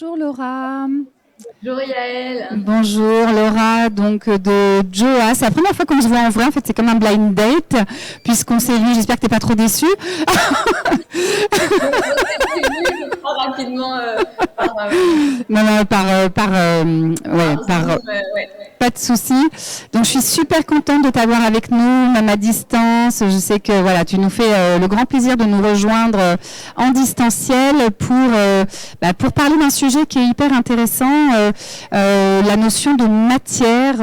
Bonjour Laura. Bonjour Yael. Bonjour Laura, donc de Joa. C'est la première fois qu'on se voit en vrai, en fait c'est comme un blind date, puisqu'on s'est vu, j'espère que t'es pas trop déçue. Je crois rapidement ouais. Pas de souci. Donc je suis super contente de t'avoir avec nous, même à distance. Je sais que voilà, tu nous fais le grand plaisir de nous rejoindre en distanciel pour parler d'un sujet qui est hyper intéressant, la notion de matière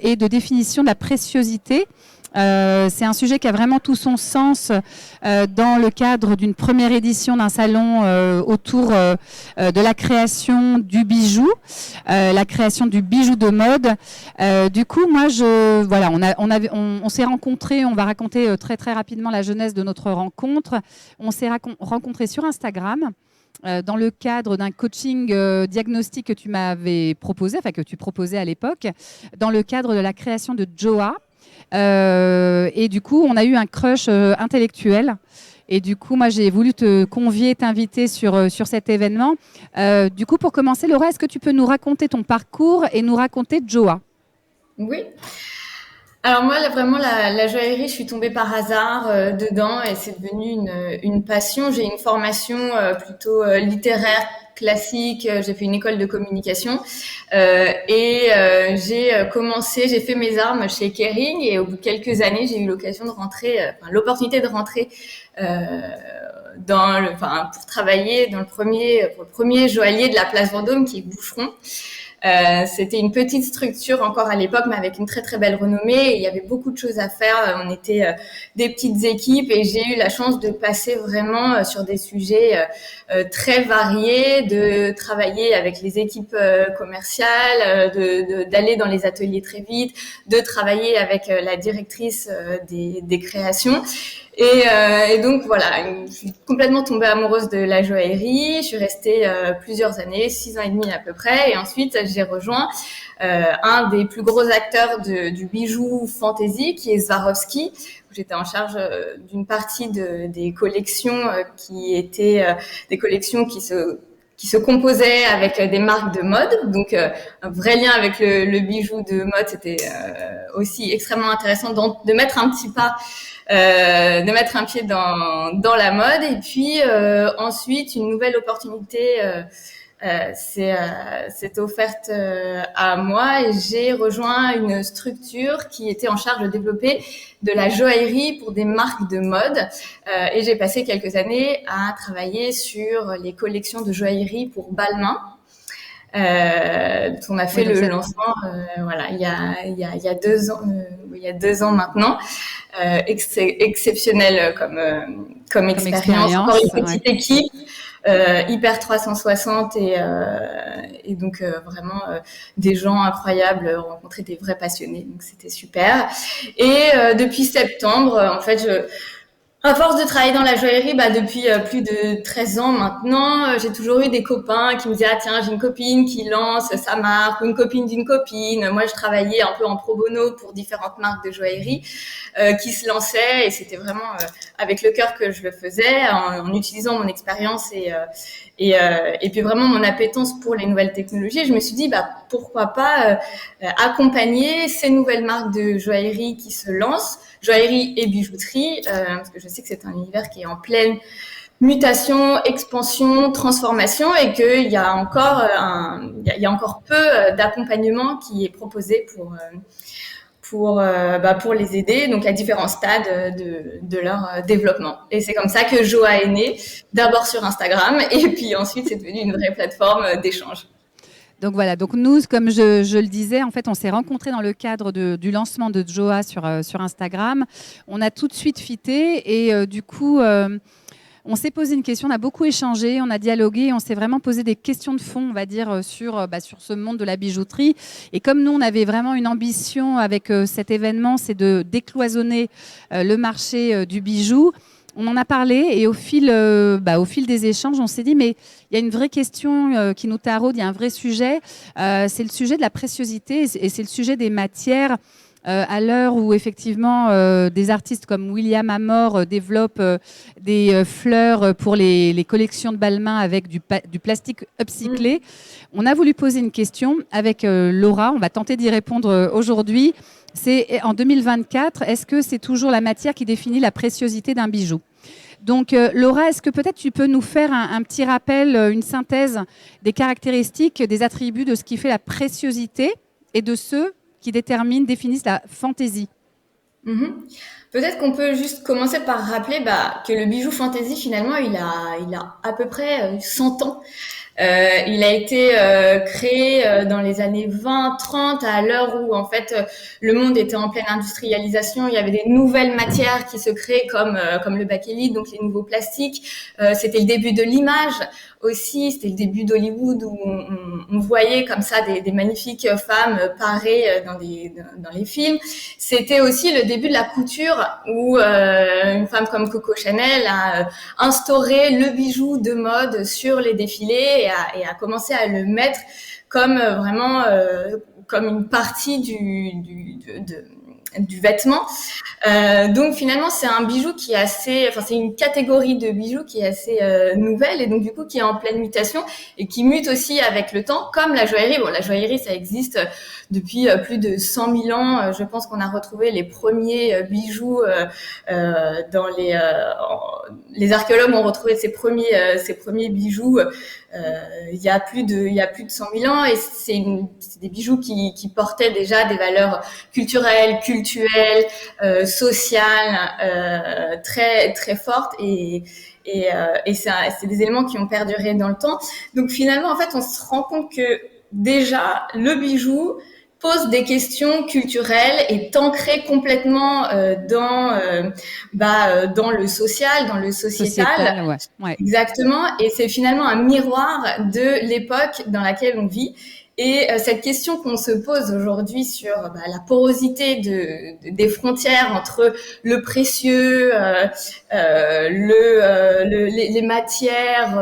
et de définition de la préciosité. C'est un sujet qui a vraiment tout son sens dans le cadre d'une première édition d'un salon autour de la création du bijou, la création du bijou de mode. Du coup, moi, on s'est rencontrés. On va raconter très très rapidement la genèse de notre rencontre. On s'est rencontrés sur Instagram. Dans le cadre d'un coaching diagnostic que tu m'avais proposé, enfin que tu proposais à l'époque, dans le cadre de la création de Joa. Et du coup, on a eu un crush intellectuel. Et du coup, moi, j'ai voulu te convier, t'inviter sur cet événement. Du coup, pour commencer, Laura, est-ce que tu peux nous raconter ton parcours et nous raconter Joa ? Oui. Alors moi, vraiment, la joaillerie, je suis tombée par hasard dedans et c'est devenu une passion. J'ai une formation plutôt littéraire, classique. J'ai fait une école de communication et j'ai fait mes armes chez Kering et au bout de quelques années, j'ai eu l'opportunité de rentrer pour travailler pour le premier joaillier de la place Vendôme qui est Boucheron. C'était une petite structure encore à l'époque, mais avec une très très belle renommée. Et il y avait beaucoup de choses à faire. On était des petites équipes et j'ai eu la chance de passer vraiment sur des sujets très variés, de travailler avec les équipes commerciales, d'aller dans les ateliers très vite, de travailler avec la directrice des créations. Et donc voilà, je suis complètement tombée amoureuse de la joaillerie. Je suis restée plusieurs années, 6 ans et demi à peu près. Et ensuite, j'ai rejoint un des plus gros acteurs du bijou fantasy, qui est Swarovski, où j'étais en charge d'une partie des collections qui étaient des collections qui se composaient avec des marques de mode. Donc, un vrai lien avec le bijou de mode, c'était aussi extrêmement intéressant de mettre un petit pas de mettre un pied dans la mode. Et puis ensuite, une nouvelle opportunité s'est offerte à moi et j'ai rejoint une structure qui était en charge de développer de la joaillerie pour des marques de mode et j'ai passé quelques années à travailler sur les collections de joaillerie pour Balmain. On a fait le lancement il y a 2 ans il y a 2 ans maintenant, exceptionnel comme expérience. Encore une petite équipe hyper 360 et donc vraiment des gens incroyables, rencontrer des vrais passionnés, donc c'était super. Et depuis septembre, en fait, à force de travailler dans la joaillerie, depuis plus de 13 ans maintenant, j'ai toujours eu des copains qui me disaient « Ah tiens, j'ai une copine qui lance sa marque » ou une copine d'une copine. Moi, je travaillais un peu en pro bono pour différentes marques de joaillerie qui se lançaient et c'était vraiment avec le cœur que je le faisais, en utilisant mon expérience et puis vraiment mon appétence pour les nouvelles technologies. Je me suis dit pourquoi pas accompagner ces nouvelles marques de joaillerie qui se lancent, joaillerie et bijouterie, parce que je sais que c'est un univers qui est en pleine mutation, expansion, transformation et qu'il y a encore peu d'accompagnement qui est proposé pour les aider, donc à différents stades de leur développement. Et c'est comme ça que Joa est née, d'abord sur Instagram et puis ensuite c'est devenu une vraie plateforme d'échange. Donc voilà, donc nous, comme je le disais, en fait, on s'est rencontrés dans le cadre du lancement de Joa sur Instagram. On a tout de suite fité et du coup, on s'est posé une question, on a beaucoup échangé, on a dialogué, on s'est vraiment posé des questions de fond, on va dire, sur ce monde de la bijouterie. Et comme nous, on avait vraiment une ambition avec cet événement, c'est de décloisonner le marché du bijou. On en a parlé et au fil des échanges, on s'est dit mais il y a une vraie question qui nous taraude, il y a un vrai sujet, c'est le sujet de la préciosité et c'est le sujet des matières à l'heure où effectivement des artistes comme William Amor développent des fleurs pour les collections de Balmain avec du plastique upcyclé, on a voulu poser une question avec Laura. On va tenter d'y répondre aujourd'hui. C'est en 2024, est-ce que c'est toujours la matière qui définit la préciosité d'un bijou? Donc, Laura, est-ce que peut-être tu peux nous faire un petit rappel, une synthèse des caractéristiques, des attributs de ce qui fait la préciosité et de ceux qui définissent la fantaisie? Peut-être qu'on peut juste commencer par rappeler que le bijou fantaisie, finalement, il a à peu près 100 ans. Il a été créé dans les années 20-30, à l'heure où en fait le monde était en pleine industrialisation. Il y avait des nouvelles matières qui se créaient comme le bakélite, donc les nouveaux plastiques. C'était le début de l'image aussi, c'était le début d'Hollywood où on voyait comme ça des magnifiques femmes parées dans les films. C'était aussi le début de la couture où une femme comme Coco Chanel a instauré le bijou de mode sur les défilés et a commencé à le mettre comme vraiment comme une partie du vêtement. Donc finalement c'est un bijou qui est c'est une catégorie de bijoux qui est assez nouvelle et donc du coup qui est en pleine mutation et qui mute aussi avec le temps, comme la joaillerie. Bon, la joaillerie ça existe depuis plus de 100 000 ans. Je pense qu'on a retrouvé les premiers bijoux dans les archéologues ont retrouvé ces premiers bijoux il y a plus de 100 000 ans et c'est des bijoux qui portaient déjà des valeurs culturelles, sociales très très fortes et c'est des éléments qui ont perduré dans le temps. Donc finalement en fait on se rend compte que déjà le bijou pose des questions culturelles et est ancré complètement dans le social, dans le sociétal. Ouais. Exactement. Et c'est finalement un miroir de l'époque dans laquelle on vit. Et cette question qu'on se pose aujourd'hui sur la porosité des frontières entre le précieux, les matières,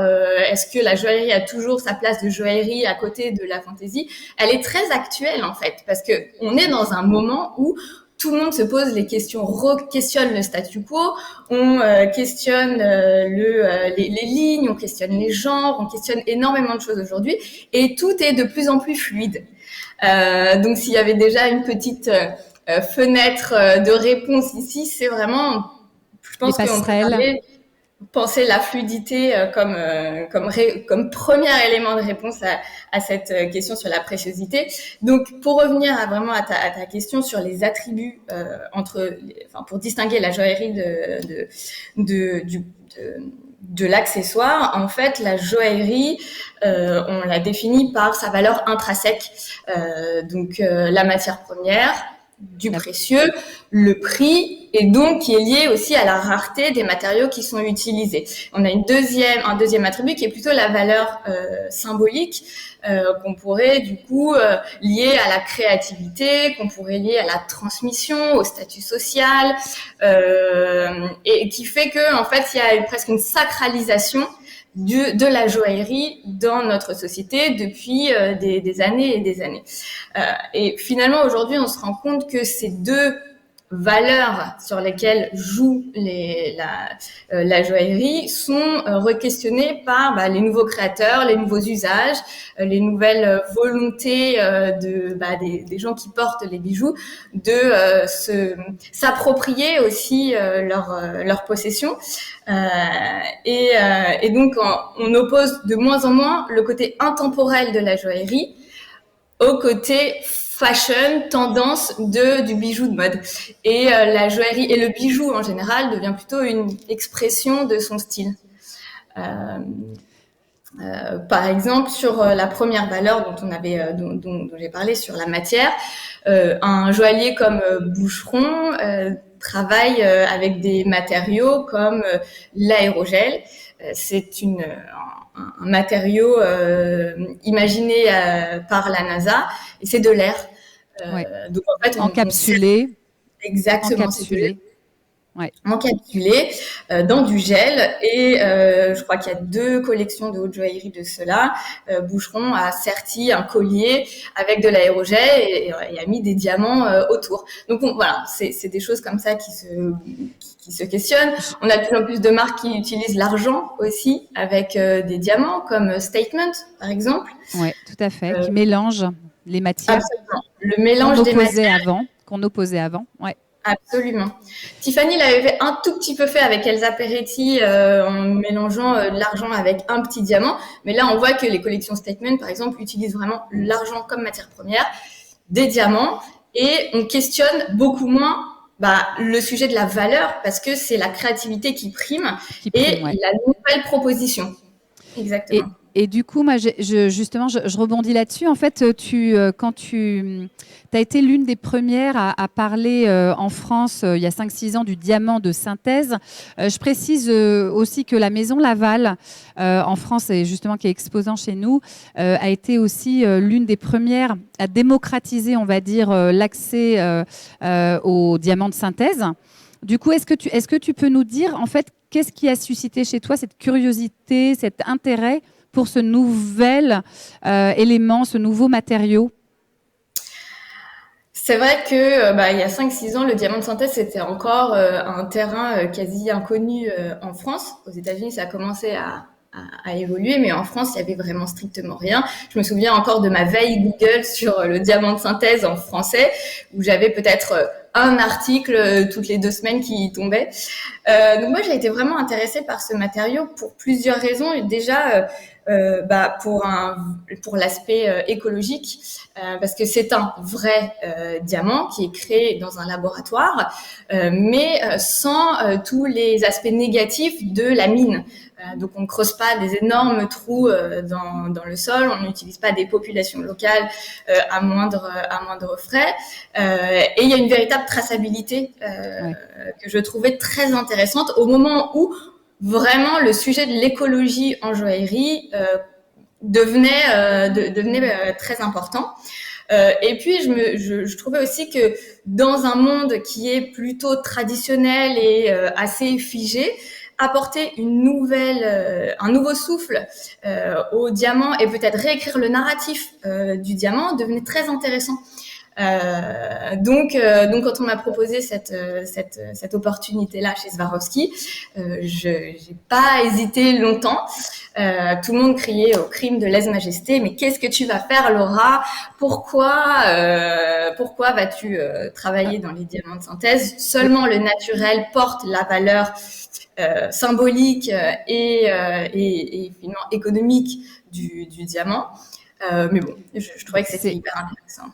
est-ce que la joaillerie a toujours sa place de joaillerie à côté de la fantaisie? Elle est très actuelle en fait, parce que on est dans un moment où tout le monde se pose les questions, questionne le statu quo, on questionne les lignes, on questionne les genres, on questionne énormément de choses aujourd'hui et tout est de plus en plus fluide. Donc s'il y avait déjà une petite fenêtre de réponse ici, c'est vraiment, je pense qu'on peut penser la fluidité comme premier élément de réponse à cette question sur la préciosité. Donc, pour revenir vraiment à ta question sur les attributs pour distinguer la joaillerie de l'accessoire, en fait, la joaillerie, on la définit par sa valeur intrinsèque. Donc, la matière première, du précieux, le prix, et donc qui est lié aussi à la rareté des matériaux qui sont utilisés. On a un deuxième attribut qui est plutôt la valeur symbolique, qu'on pourrait du coup lier à la créativité, qu'on pourrait lier à la transmission, au statut social, et qui fait que en fait il y a presque une sacralisation de la joaillerie dans notre société depuis des années et des années. Et finalement, aujourd'hui, on se rend compte que ces deux valeurs sur lesquelles joue la joaillerie sont re-questionnées par les nouveaux créateurs, les nouveaux usages, les nouvelles volontés des gens qui portent les bijoux de s'approprier aussi leur possession. Et donc on oppose de moins en moins le côté intemporel de la joaillerie au côté fashion, tendance du bijou de mode. Et la joaillerie et le bijou en général devient plutôt une expression de son style. Par exemple, sur la première valeur dont j'ai parlé sur la matière, un joaillier comme Boucheron travaille avec des matériaux comme l'aérogel. C'est un matériau imaginé par la NASA et c'est de l'air. Donc en fait, encapsulé. Exactement. Encapsulé. encapsulé dans du gel et je crois qu'il y a 2 collections de haute joaillerie de cela. Boucheron a serti un collier avec de l'aérogel et a mis des diamants autour. Donc voilà, c'est des choses comme ça qui se questionnent. On a de plus en plus de marques qui utilisent l'argent aussi avec des diamants comme Statement par exemple. Oui, tout à fait, qui mélangent les matières. Absolument. Le mélange des matières qu'on opposait avant. Ouais. Absolument. Tiffany l'avait un tout petit peu fait avec Elsa Peretti en mélangeant l'argent avec un petit diamant. Mais là, on voit que les collections Statement, par exemple, utilisent vraiment l'argent comme matière première, des diamants, et on questionne beaucoup moins le sujet de la valeur parce que c'est la créativité qui prime et la nouvelle proposition. Exactement. Et du coup, moi, je rebondis là-dessus. En fait, quand tu as été l'une des premières à parler en France, il y a 5-6 ans, du diamant de synthèse. Je précise aussi que la Maison Laval, en France, et justement qui est exposant chez nous, a été aussi l'une des premières à démocratiser, on va dire, l'accès aux diamants de synthèse. Du coup, est-ce que tu peux nous dire, en fait, qu'est-ce qui a suscité chez toi cette curiosité, cet intérêt pour ce nouvel élément, ce nouveau matériau? C'est vrai que il y a 5-6 ans, le diamant de synthèse, c'était encore un terrain quasi inconnu en France. Aux États-Unis, ça a commencé à évoluer, mais en France, il y avait vraiment strictement rien. Je me souviens encore de ma veille Google sur le diamant de synthèse en français, où j'avais peut-être un article toutes les 2 semaines qui tombait. Donc moi, j'ai été vraiment intéressée par ce matériau pour plusieurs raisons. Et déjà, pour l'aspect écologique, parce que c'est un vrai diamant qui est créé dans un laboratoire, mais sans tous les aspects négatifs de la mine. Donc on ne creuse pas des énormes trous dans le sol, on n'utilise pas des populations locales à moindre frais, et il y a une véritable traçabilité que je trouvais très intéressante au moment où vraiment le sujet de l'écologie en joaillerie devenait très important. Et puis je trouvais aussi que dans un monde qui est plutôt traditionnel et assez figé, apporter un nouveau souffle au diamant et peut-être réécrire le narratif du diamant devenait très intéressant. Donc quand on m'a proposé cette opportunité-là chez Swarovski, j'ai pas hésité longtemps. Tout le monde criait au crime de lèse-majesté, mais qu'est-ce que tu vas faire, Laura? Pourquoi vas-tu travailler dans les diamants de synthèse? Seulement le naturel porte la valeur symbolique et finalement économique du diamant. Mais bon, je trouvais que c'était hyper intéressant.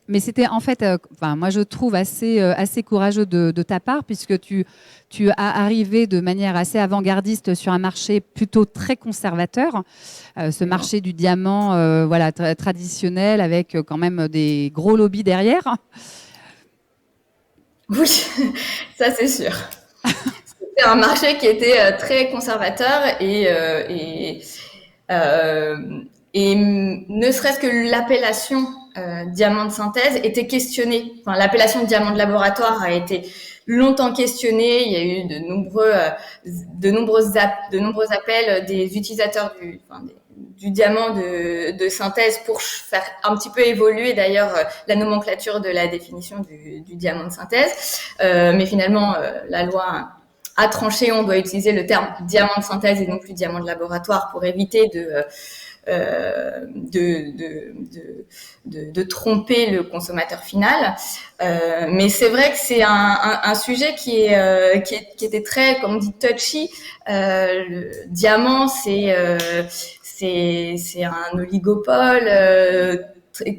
Mais c'était en fait, moi je trouve assez courageux de ta part, puisque tu as arrivé de manière assez avant-gardiste sur un marché plutôt très conservateur, ce marché du diamant traditionnel, avec quand même des gros lobbies derrière. Oui, ça c'est sûr. C'était un marché qui était très conservateur et ne serait-ce que l'appellation diamant de synthèse était questionnée. Enfin, l'appellation diamant de laboratoire a été longtemps questionnée. Il y a eu de nombreux appels des utilisateurs du diamant de synthèse pour faire un petit peu évoluer d'ailleurs la nomenclature de la définition du diamant de synthèse. Mais finalement, la loi a tranché, on doit utiliser le terme diamant de synthèse et non plus diamant de laboratoire pour éviter de tromper le consommateur final. Mais c'est vrai que c'est un sujet qui était très, comme on dit, touchy. Le diamant, c'est un oligopole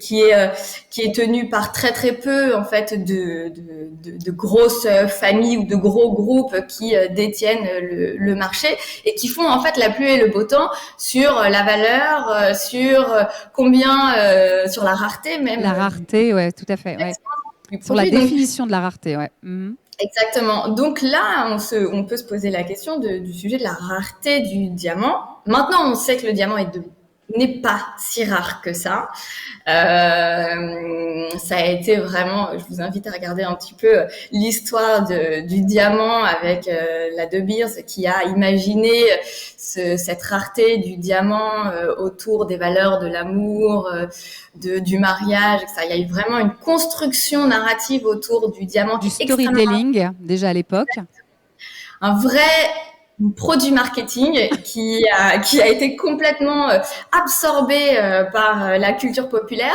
qui est tenu par très très peu en fait de grosses familles ou de gros groupes qui détiennent le marché et qui font en fait la pluie et le beau temps sur la valeur, sur combien, sur la rareté même. La rareté, ouais, tout à fait. Ouais. Sur la définition de la rareté, ouais. Mmh. Exactement. Donc là, on peut se poser la question du sujet de la rareté du diamant. Maintenant, on sait que le diamant est de n'est pas si rare que ça. Ça a été vraiment, je vous invite à regarder un petit peu l'histoire du diamant avec la De Beers qui a imaginé cette rareté du diamant autour des valeurs de l'amour, du mariage, etc. Il y a eu vraiment une construction narrative autour du diamant Du qui est extrêmement... storytelling, déjà à l'époque. Un vrai produit marketing qui a été complètement absorbé par la culture populaire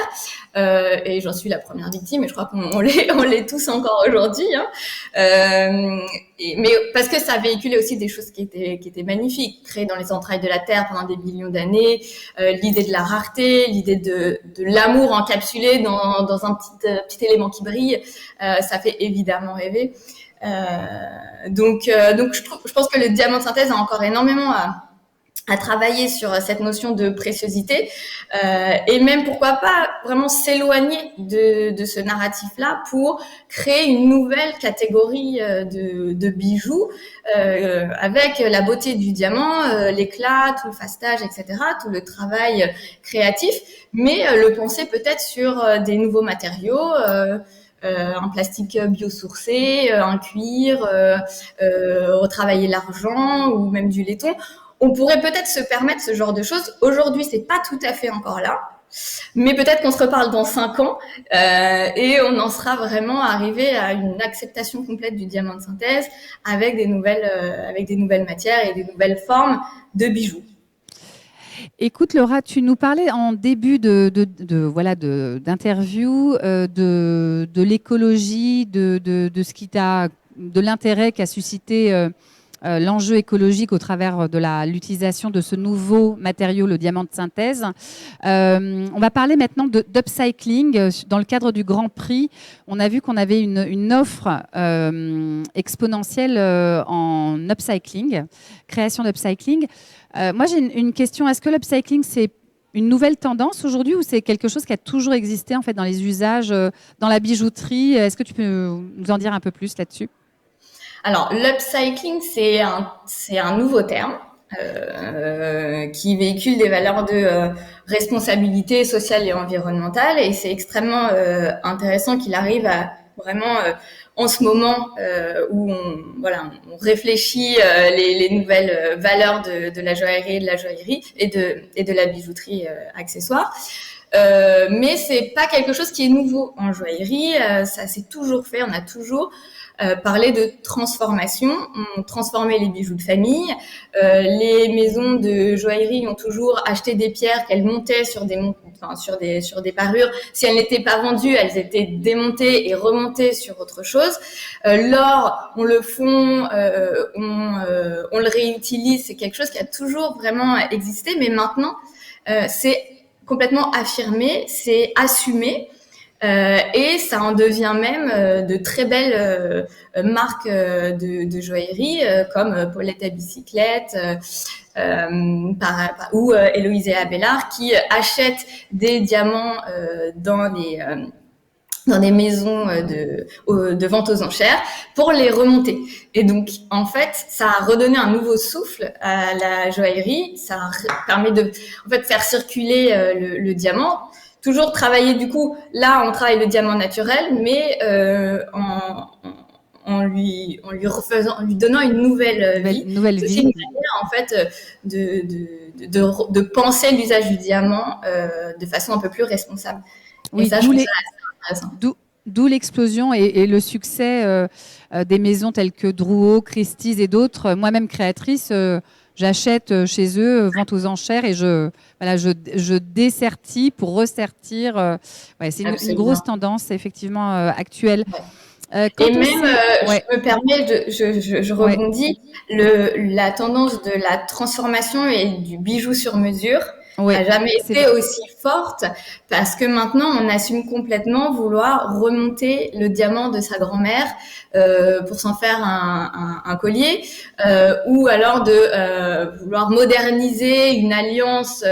et j'en suis la première victime et je crois qu'on l'est tous encore aujourd'hui hein. Mais parce que ça véhiculait aussi des choses qui étaient magnifiques, créées dans les entrailles de la terre pendant des millions d'années, l'idée de la rareté, l'idée de l'amour encapsulé dans un petit élément qui brille, ça fait évidemment rêver. Donc je pense que le diamant de synthèse a encore énormément à travailler sur cette notion de préciosité et même pourquoi pas vraiment s'éloigner de ce narratif-là pour créer une nouvelle catégorie de bijoux avec la beauté du diamant, l'éclat, tout le facetage, etc., tout le travail créatif, mais le penser peut-être sur des nouveaux matériaux. Un plastique biosourcé, un cuir, retravailler l'argent ou même du laiton. On pourrait peut-être se permettre ce genre de choses. Aujourd'hui, c'est pas tout à fait encore là, mais peut-être qu'on se reparle dans 5 ans et on en sera vraiment arrivé à une acceptation complète du diamant de synthèse avec des nouvelles matières et des nouvelles formes de bijoux. Écoute Laura, tu nous parlais en début d'interview de l'écologie, de l'intérêt qu'a suscité l'enjeu écologique au travers de l'utilisation de ce nouveau matériau, le diamant de synthèse. On va parler maintenant d'upcycling. Dans le cadre du Grand Prix, on a vu qu'on avait une offre exponentielle en upcycling, création d'upcycling. Moi, j'ai une question. Est-ce que l'upcycling, c'est une nouvelle tendance aujourd'hui ou c'est quelque chose qui a toujours existé en fait dans les usages, dans la bijouterie? Est-ce que tu peux nous en dire un peu plus là-dessus? Alors, l'upcycling, c'est un nouveau terme qui véhicule des valeurs de responsabilité sociale et environnementale, et c'est extrêmement intéressant qu'il arrive à vraiment en ce moment où on réfléchit les nouvelles valeurs de la joaillerie et de la bijouterie accessoire. Mais c'est pas quelque chose qui est nouveau en joaillerie, ça s'est toujours fait, on a toujours parler de transformation. On transformait les bijoux de famille. Les maisons de joaillerie ont toujours acheté des pierres qu'elles montaient sur des parures. Si elles n'étaient pas vendues, elles étaient démontées et remontées sur autre chose. L'or, on le fond, on le réutilise. C'est quelque chose qui a toujours vraiment existé, mais maintenant, c'est complètement affirmé, c'est assumé. Et ça en devient même de très belles marques de joaillerie comme Paulette à bicyclette ou Héloïse et Abélard qui achètent des diamants dans des maisons de vente aux enchères pour les remonter. Et donc, en fait, ça a redonné un nouveau souffle à la joaillerie. Ça permet de faire circuler le diamant. Toujours travailler, du coup, là, on travaille le diamant naturel, mais en lui donnant une nouvelle vie. Nouvelle vie. C'est une manière, en fait, de penser l'usage du diamant de façon un peu plus responsable. Oui, et ça, je trouve ça assez intéressant. D'où l'explosion et le succès des maisons telles que Drouot, Christie's et d'autres. Moi-même créatrice, j'achète chez eux, vente aux enchères, et je dessertis pour ressertir. C'est une grosse tendance, effectivement, actuelle. Ouais. Et même, je me permets, je rebondis, la tendance de la transformation et du bijou sur mesure n'a jamais été aussi forte, parce que maintenant on assume complètement vouloir remonter le diamant de sa grand-mère pour s'en faire un collier, ou alors de vouloir moderniser une alliance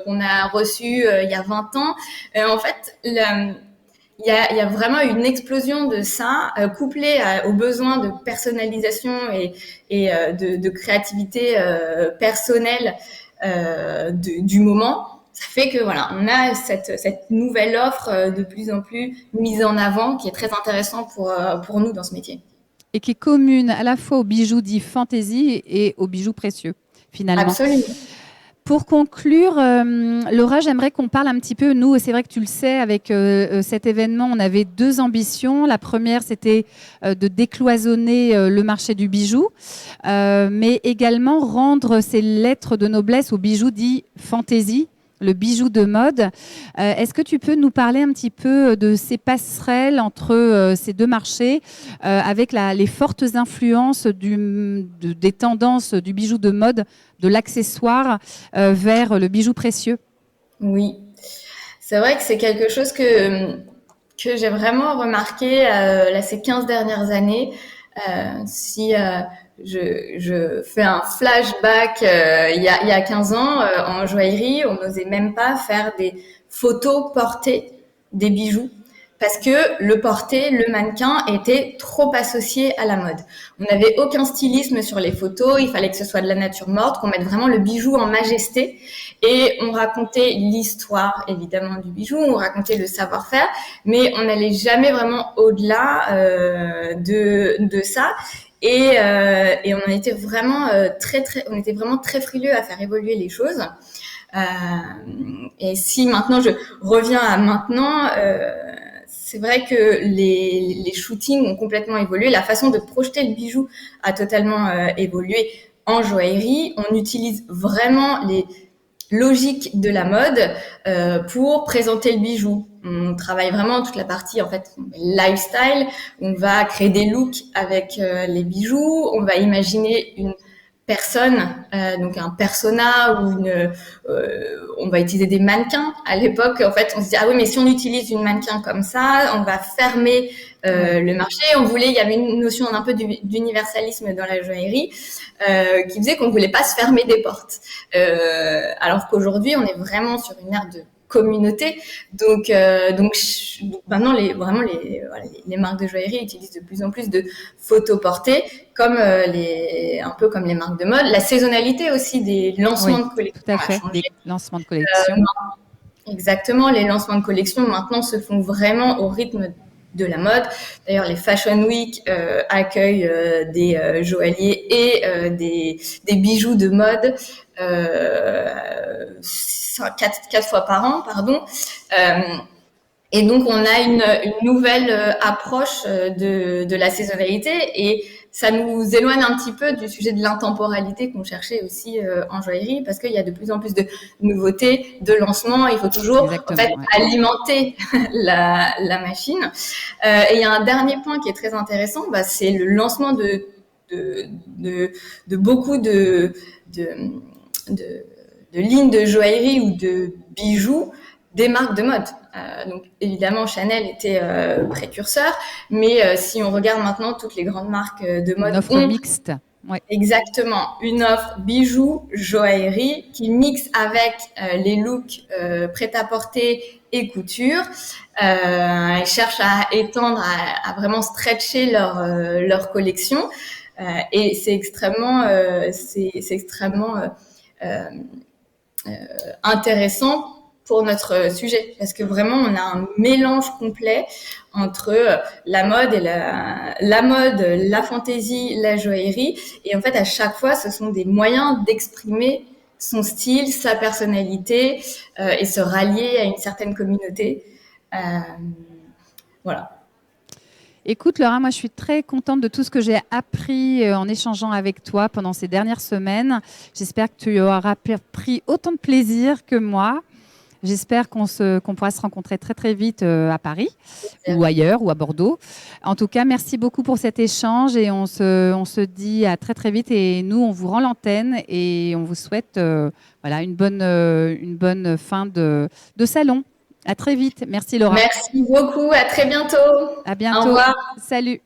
qu'on a reçue il y a 20 ans. En fait, il y a vraiment une explosion de ça, couplée aux besoins de personnalisation et de créativité personnelle du moment, ça fait que voilà, on a cette nouvelle offre de plus en plus mise en avant, qui est très intéressant pour nous dans ce métier. Et qui est commune à la fois aux bijoux dits fantaisie et aux bijoux précieux, finalement. Absolument. Pour conclure, Laura, j'aimerais qu'on parle un petit peu, nous, et c'est vrai que tu le sais, avec cet événement, on avait 2 ambitions. La première, c'était de décloisonner le marché du bijou, mais également rendre ces lettres de noblesse aux bijoux dits fantaisie, le bijou de mode. Est-ce que tu peux nous parler un petit peu de ces passerelles entre ces 2 marchés avec les fortes influences des tendances du bijou de mode, de l'accessoire vers le bijou précieux? Oui, c'est vrai que c'est quelque chose que j'ai vraiment remarqué là, ces 15 dernières années. Si je fais un flashback il y a 15 ans, en joaillerie, on n'osait même pas faire des photos portées des bijoux parce que le porté, le mannequin était trop associé à la mode. On n'avait aucun stylisme sur les photos, il fallait que ce soit de la nature morte, qu'on mette vraiment le bijou en majesté. Et on racontait l'histoire, évidemment, du bijou, on racontait le savoir-faire, mais on n'allait jamais vraiment au-delà de ça. Et on en était vraiment on était vraiment très frileux à faire évoluer les choses. Et si maintenant je reviens à maintenant, c'est vrai que les shootings ont complètement évolué. La façon de projeter le bijou a totalement évolué en joaillerie. On utilise vraiment les logiques de la mode pour présenter le bijou. On travaille vraiment toute la partie en fait lifestyle. On va créer des looks avec les bijoux. On va imaginer une personne, donc un persona ou on va utiliser des mannequins. À l'époque, en fait, on se dit ah oui, mais si on utilise une mannequin comme ça, on va fermer le marché. Il y avait une notion un peu d'universalisme dans la joaillerie qui faisait qu'on ne voulait pas se fermer des portes. Alors qu'aujourd'hui, on est vraiment sur une ère de communauté. Donc maintenant, les marques de joaillerie utilisent de plus en plus de photos portées, comme un peu comme les marques de mode. La saisonnalité aussi des lancements de collections. Tout à fait, des lancements de collection. Exactement, les lancements de collection maintenant se font vraiment au rythme de la mode. D'ailleurs, les Fashion Week accueillent des joailliers et des bijoux de mode 4 fois par an, pardon. Et donc, on a une nouvelle approche de la saisonnalité et ça nous éloigne un petit peu du sujet de l'intemporalité qu'on cherchait aussi en joaillerie parce qu'il y a de plus en plus de nouveautés, de lancements. Il faut toujours alimenter la machine. Et il y a un dernier point qui est très intéressant, c'est le lancement de beaucoup de lignes de joaillerie ou de bijoux des marques de mode. Donc évidemment Chanel était précurseur, mais si on regarde maintenant toutes les grandes marques de mode, une offre mixte. Ouais. Exactement, une offre bijoux, joaillerie qui mixe avec les looks prêt-à-porter et couture. Elles cherchent à étendre, à vraiment stretcher leur collection et c'est extrêmement intéressant pour notre sujet parce que vraiment on a un mélange complet entre la mode et la fantaisie, la joaillerie et en fait à chaque fois ce sont des moyens d'exprimer son style, sa personnalité et se rallier à une certaine communauté. Voilà. Écoute Laura, moi je suis très contente de tout ce que j'ai appris en échangeant avec toi pendant ces dernières semaines. J'espère que tu auras pris autant de plaisir que moi. J'espère qu'on pourra se rencontrer très très vite à Paris ou ailleurs ou à Bordeaux. En tout cas, merci beaucoup pour cet échange et on se dit à très très vite et nous on vous rend l'antenne et on vous souhaite une bonne fin de salon. À très vite. Merci Laura. Merci beaucoup. À très bientôt. À bientôt. Au revoir. Salut.